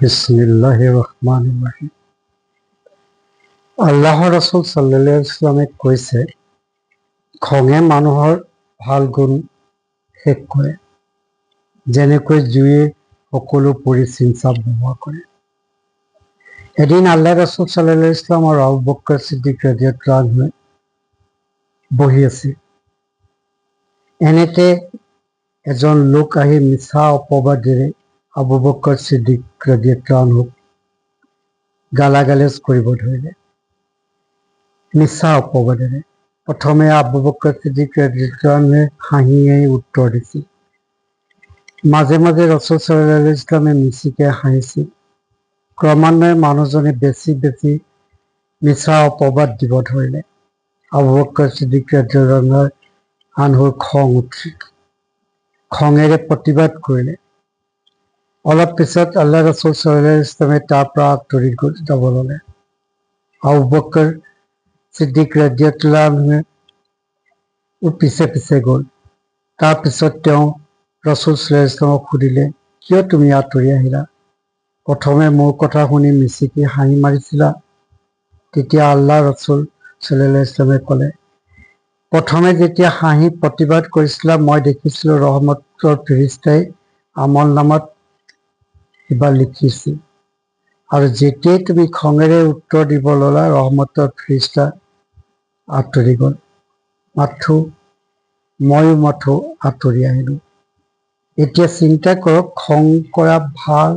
বিসমিল্লাহিৰ ৰহমানিৰ ৰহিম। আল্লাহৰ ৰাসূল সাল্লাল্লাহু আলাইহি ওয়াসাল্লামে কৈছে, খঙে মানুহৰ ভাল গুণ শেষ কৰে, যেনেকৈ জুয়ে সকলো পুৰি চিনচাপ ব্যৱহাৰ কৰে। এদিন আল্লাহৰ ৰাসূল সাল্লাল্লাহু আলাইহি ওয়াসাল্লাম আৰু আবু বকৰ সিদ্দিক ৰাদিয়াল্লাহু আনহু বহি আছিল। এনেতে এজন লোক আহি মিছা অপবাদেৰে আবু বকৰ সিদ্দিক ৰাদিয়াল্লাহু আনহুক গালাগালেজ কৰিব ধৰিলে। মিছা অপবাদেৰে প্ৰথমে আবু বকৰ সিদ্দিক ৰাদিয়াল্লাহু আনহুৱে হাঁহিয়ে উত্তৰ দিছিল। মাজে মাজে ৰাসূল সাল্লাল্লাহু আলাইহি ওয়াসাল্লামে মিছিকে হাঁহিছিল। ক্ৰমান্বয়ে মানুহজনে বেছি বেছি মিছা অপবাদ দিব ধৰিলে। আবু বকৰ সিদ্দিক ৰাদিয়াল্লাহু আনহুৰ খং উঠিল, খঙেৰে প্ৰতিবাদ কৰিলে। অলপ পিছত আল্লাহ ৰাসূল সাল্লাল্লাহু আলাইহি ওয়াসাল্লামে তাৰ পৰা আঁতৰি যাব ল'লে। আবু বকৰ সিদ্দিক ৰাদিয়াল্লাহু আনহুৱে পিছে পিছে গ'ল। তাৰ পিছত তেওঁ ৰাসূল সাল্লাল্লাহু আলাইহি ওয়াসাল্লামক সুধিলে, কিয় তুমি আঁতৰি আহিলা? প্ৰথমে মোৰ কথা শুনি মিছিকি হাঁহি মাৰিছিলা। তেতিয়া আল্লাহ ৰাসূল সাল্লাল্লাহু আলাইহি ওয়াসাল্লামে ক'লে, প্ৰথমে যেতিয়া হাঁহি প্ৰতিবাদ কৰিছিলা, মই দেখিছিলো ৰহমতৰ ফেৰেশতাই আমলনামাত কিবা লিখিছিল, আৰু যেতিয়াই তুমি খঙেৰে উত্তৰ দিব ল'লা, ৰহমতৰ ফেৰেশতা আঁতৰি গ'ল। ময়ো আঁতৰি আহিলো। এতিয়া চিন্তা কৰক, খং কৰা ভাল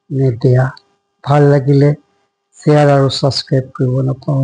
নে বেয়া? ভাল লাগিলে শ্বেয়াৰ আৰু ছাবস্ক্ৰাইব কৰিব নাপাহৰিব।